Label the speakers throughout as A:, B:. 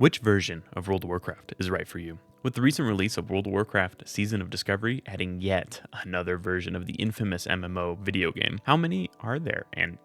A: Which version of World of Warcraft is right for you? With the recent release of World of Warcraft Season of Discovery adding yet another version of the infamous MMO video game, how many are there and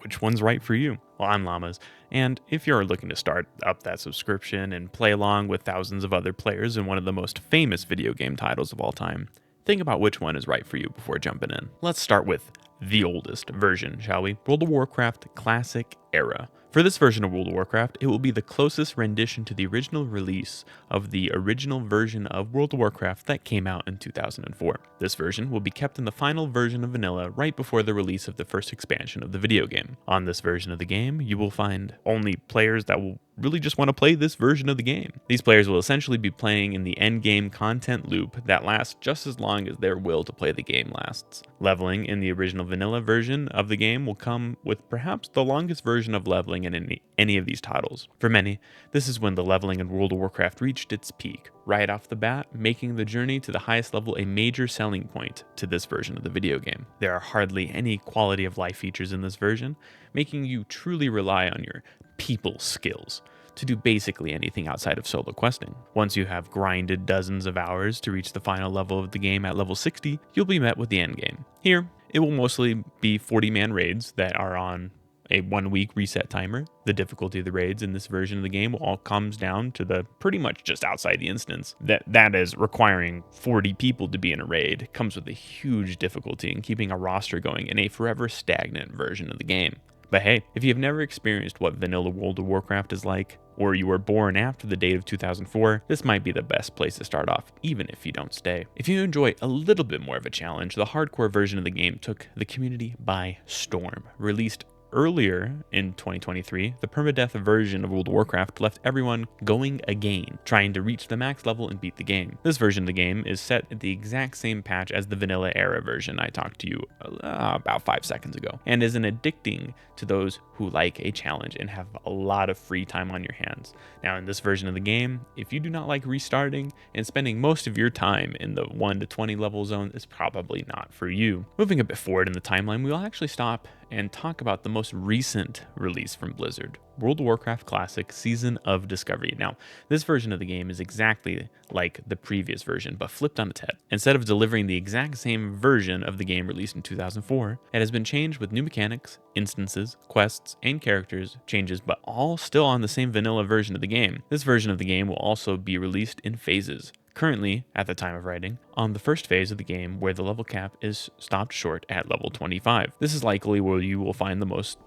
A: which one's right for you? Well, I'm Llamas, and if you're looking to start up that subscription and play along with thousands of other players in one of the most famous video game titles of all time, think about which one is right for you before jumping in. Let's start with the oldest version, shall we? World of Warcraft Classic Era. For this version of World of Warcraft, it will be the closest rendition to the original release of the original version of World of Warcraft that came out in 2004. This version will be kept in the final version of vanilla right before the release of the first expansion of the video game. On this version of the game, you will find only players that will really just want to play this version of the game. These players will essentially be playing in the end game content loop that lasts just as long as their will to play the game lasts. Leveling in the original vanilla version of the game will come with perhaps the longest version of leveling in any of these titles. For many, this is when the leveling in World of Warcraft reached its peak, right off the bat, making the journey to the highest level a major selling point to this version of the video game. There are hardly any quality of life features in this version, making you truly rely on your people skills to do basically anything outside of solo questing. Once you have grinded dozens of hours to reach the final level of the game at level 60, you'll be met with the endgame. Here, it will mostly be 40-man raids that are on a 1-week reset timer. The difficulty of the raids in this version of the game all comes down to the pretty much just outside the instance. That is requiring 40 people to be in a raid comes with a huge difficulty in keeping a roster going in a forever stagnant version of the game. But hey, if you have never experienced what vanilla World of Warcraft is like, or you were born after the date of 2004, this might be the best place to start off, even if you don't stay. If you enjoy a little bit more of a challenge, the hardcore version of the game took the community by storm. Released earlier in 2023, the permadeath version of World of Warcraft left everyone going again, trying to reach the max level and beat the game. This version of the game is set at the exact same patch as the vanilla era version I talked to you about 5 seconds ago, and is an addicting to those who like a challenge and have a lot of free time on your hands. Now, in this version of the game, if you do not like restarting and spending most of your time in the 1 to 20 level zone, is probably not for you. Moving a bit forward in the timeline, we will actually stop and talk about the most recent release from Blizzard, World of Warcraft Classic Season of Discovery. Now, this version of the game is exactly like the previous version, but flipped on its head. Instead of delivering the exact same version of the game released in 2004, it has been changed with new mechanics, instances, quests, and characters changes, but all still on the same vanilla version of the game. This version of the game will also be released in phases. Currently, at the time of writing, on the first phase of the game where the level cap is stopped short at level 25. This is likely where you will find the most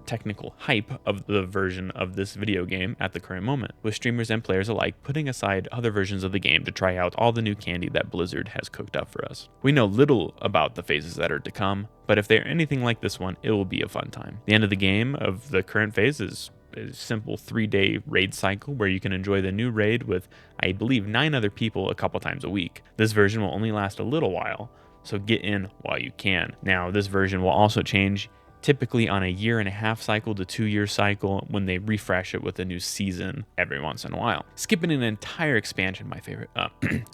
A: technical hype of the version of this video game at the current moment, with streamers and players alike putting aside other versions of the game to try out all the new candy that Blizzard has cooked up for us. We know little about the phases that are to come, but if they're anything like this one, it will be a fun time. The end of the game of the current phase is a simple 3-day raid cycle where you can enjoy the new raid with, I believe, 9 other people a couple times a week. This version will only last a little while, so get in while you can. Now, this version will also change typically on a 1.5-year cycle to 2-year cycle when they refresh it with a new season every once in a while. Skipping an entire expansion, my favorite,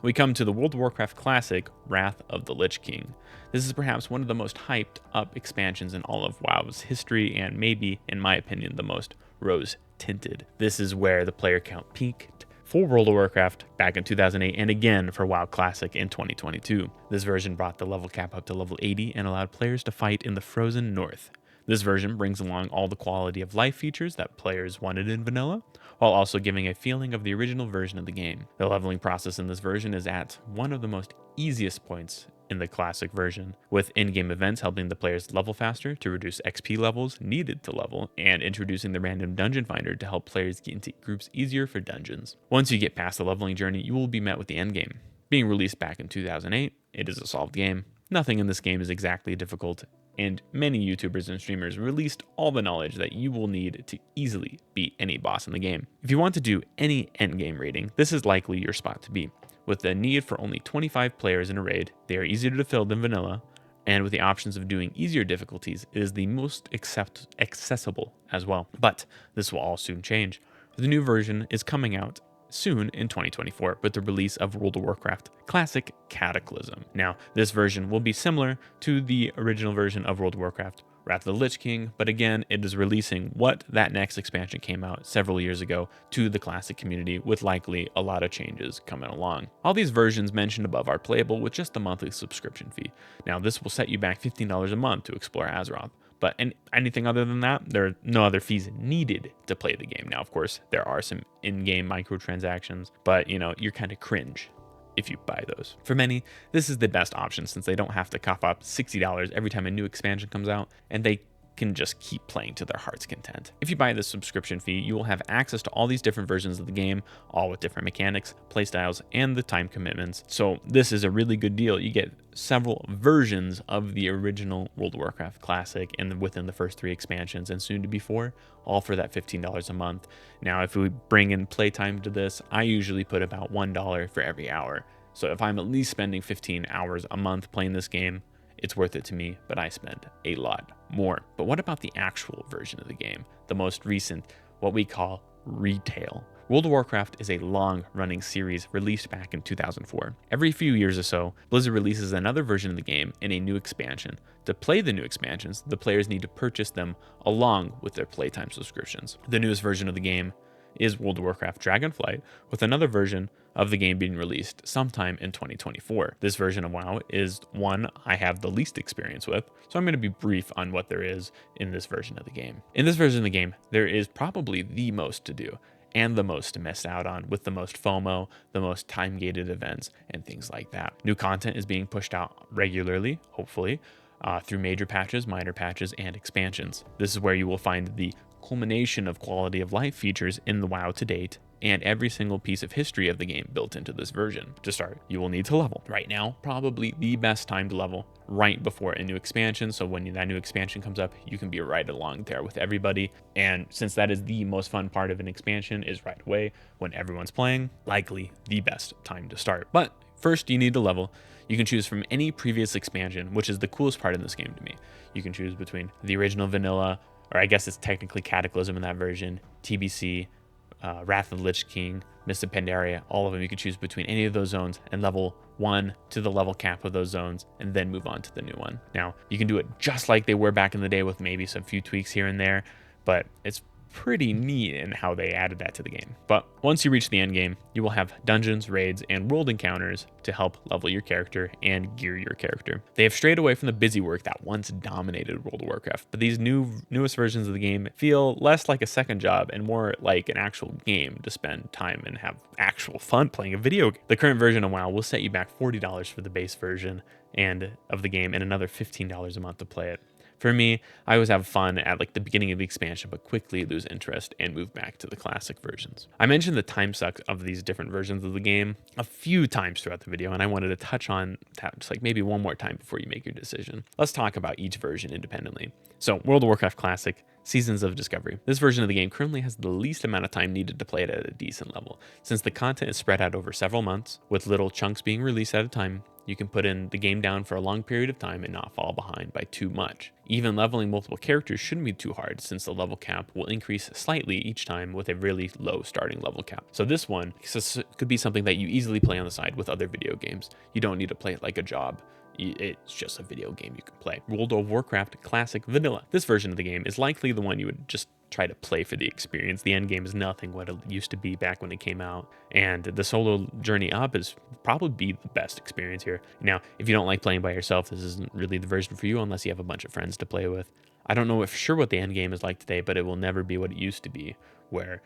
A: we come to the World of Warcraft Classic Wrath of the Lich King. This is perhaps one of the most hyped up expansions in all of WoW's history, and maybe, in my opinion, the most rose-tinted. This is where the player count peaked for World of Warcraft back in 2008 and again for WoW Classic in 2022. This version brought the level cap up to level 80 and allowed players to fight in the frozen north. This version brings along all the quality of life features that players wanted in vanilla, while also giving a feeling of the original version of the game. The leveling process in this version is at one of the most easiest points in the classic version, with in-game events helping the players level faster to reduce XP levels needed to level, and introducing the random dungeon finder to help players get into groups easier for dungeons. Once you get past the leveling journey, you will be met with the endgame. Being released back in 2008, it is a solved game. Nothing in this game is exactly difficult, and many YouTubers and streamers released all the knowledge that you will need to easily beat any boss in the game. If you want to do any endgame raiding, this is likely your spot to be. With the need for only 25 players in a raid, they are easier to fill than vanilla, and with the options of doing easier difficulties, it is the most accessible as well. But this will all soon change. The new version is coming out soon in 2024 with the release of World of Warcraft Classic Cataclysm. Now, this version will be similar to the original version of World of Warcraft Wrath of the Lich King, but again, it is releasing what that next expansion came out several years ago to the classic community, with likely a lot of changes coming along. All these versions mentioned above are playable with just a monthly subscription fee. Now, this will set you back $15 a month to explore Azeroth. But anything other than that, there are no other fees needed to play the game. Now, of course, there are some in-game microtransactions, but you're kind of cringe if you buy those. For many, this is the best option since they don't have to cough up $60 every time a new expansion comes out, and they can just keep playing to their heart's content. If you buy this subscription fee, you will have access to all these different versions of the game, all with different mechanics, playstyles, and the time commitments. So this is a really good deal. You get several versions of the original World of Warcraft Classic and within the first 3 expansions and soon to be 4, all for that $15 a month. Now, if we bring in playtime to this, I usually put about $1 for every hour. So if I'm at least spending 15 hours a month playing this game, it's worth it to me, but I spend a lot more. But what about the actual version of the game? The most recent, what we call retail. World of Warcraft is a long-running series released back in 2004. Every few years or so, Blizzard releases another version of the game in a new expansion. To play the new expansions, the players need to purchase them along with their playtime subscriptions. The newest version of the game is World of Warcraft Dragonflight, with another version of the game being released sometime in 2024. This version of WoW is one I have the least experience with, so I'm going to be brief on what there is in this version of the game. In this version of the game, there is probably the most to do and the most to miss out on, with the most FOMO, the most time-gated events, and things like that. New content is being pushed out regularly, hopefully, through major patches, minor patches, and expansions. This is where you will find the culmination of quality of life features in the WoW to date, and every single piece of history of the game built into this version. To start, you will need to level. Right now, probably the best time to level right before a new expansion, so when that new expansion comes up, you can be right along there with everybody. And since that is the most fun part of an expansion, is right away when everyone's playing, likely the best time to start. But first, you need to level. You can choose from any previous expansion, which is the coolest part in this game to me. You can choose between the original vanilla, or I guess it's technically Cataclysm in that version, TBC, Wrath of the Lich King, Mist of Pandaria, all of them. You can choose between any of those zones and level 1 to the level cap of those zones and then move on to the new one. Now, you can do it just like they were back in the day with maybe some few tweaks here and there, but it's pretty neat in how they added that to the game. But once you reach the end game, you will have dungeons, raids, and world encounters to help level your character and gear your character. They have strayed away from the busy work that once dominated World of Warcraft, but these newest versions of the game feel less like a second job and more like an actual game to spend time and have actual fun playing a video game. The current version of WoW will set you back $40 for the base version and of the game and another $15 a month to play it. For me, I always have fun at the beginning of the expansion, but quickly lose interest and move back to the classic versions. I mentioned the time suck of these different versions of the game a few times throughout the video, and I wanted to touch on that just maybe one more time before you make your decision. Let's talk about each version independently. So, World of Warcraft Classic, Seasons of Discovery. This version of the game currently has the least amount of time needed to play it at a decent level. Since the content is spread out over several months, with little chunks being released at a time, you can put in the game down for a long period of time and not fall behind by too much. Even leveling multiple characters shouldn't be too hard, since the level cap will increase slightly each time with a really low starting level cap. So this one could be something that you easily play on the side with other video games. You don't need to play it like a job. It's just a video game you can play. World of Warcraft Classic Vanilla. This version of the game is likely the one you would just try to play for the experience. The end game is nothing what it used to be back when it came out, and the solo journey up is probably the best experience here. Now, if you don't like playing by yourself, this isn't really the version for you unless you have a bunch of friends to play with. I don't know for sure what the end game is like today, but it will never be what it used to be, where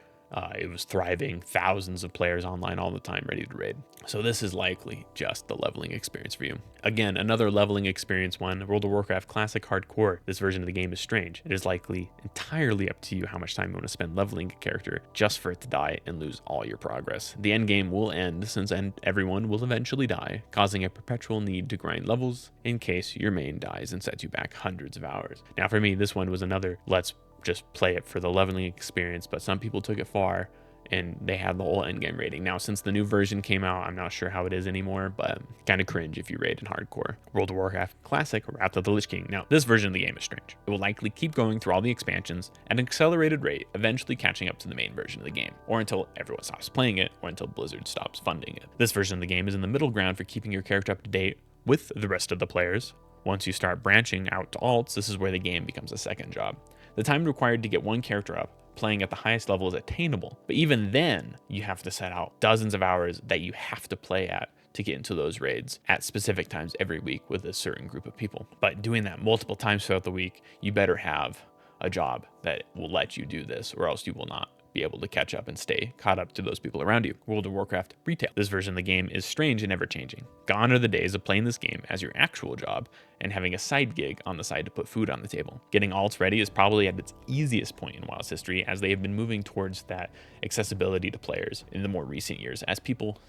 A: it was thriving, thousands of players online all the time ready to raid. So this is likely just the leveling experience for you. Again, another leveling experience one, World of Warcraft Classic Hardcore. This version of the game is strange. It is likely entirely up to you how much time you want to spend leveling a character just for it to die and lose all your progress. The end game will end since everyone will eventually die, causing a perpetual need to grind levels in case your main dies and sets you back hundreds of hours. Now for me, this one was another let's just play it for the leveling experience, but some people took it far and they had the whole endgame rating. Now, since the new version came out, I'm not sure how it is anymore, but kind of cringe if you raid in hardcore. World of Warcraft Classic Wrath of the Lich King. Now, this version of the game is strange. It will likely keep going through all the expansions at an accelerated rate, eventually catching up to the main version of the game, or until everyone stops playing it, or until Blizzard stops funding it. This version of the game is in the middle ground for keeping your character up to date with the rest of the players, Once you start branching out to alts, this is where the game becomes a second job. The time required to get one character up playing at the highest level is attainable, but even then, you have to set out dozens of hours that you have to play at to get into those raids at specific times every week with a certain group of people. But doing that multiple times throughout the week, you better have a job that will let you do this, or else you will not be able to catch up and stay caught up to those people around you. World of Warcraft Retail. This version of the game is strange and ever changing. Gone are the days of playing this game as your actual job and having a side gig on the side to put food on the table. Getting alts ready is probably at its easiest point in WoW's history, as they have been moving towards that accessibility to players in the more recent years as people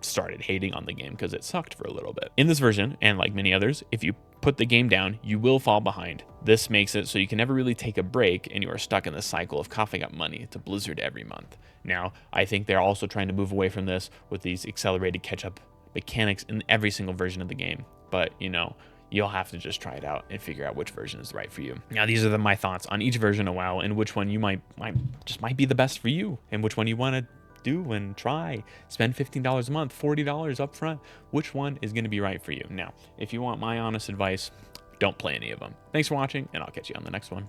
A: started hating on the game because it sucked for a little bit. In this version, and like many others, if you put the game down, you will fall behind. This makes it so you can never really take a break, and you are stuck in the cycle of coughing up money to Blizzard every month. Now, I think they're also trying to move away from this with these accelerated catch-up mechanics in every single version of the game. But, you'll have to just try it out and figure out which version is right for you. Now, these are my thoughts on each version of WoW and which one you might be the best for you, and which one you want to do and try. Spend $15 a month, $40 up front. Which one is going to be right for you? Now, if you want my honest advice, don't play any of them. Thanks for watching, and I'll catch you on the next one.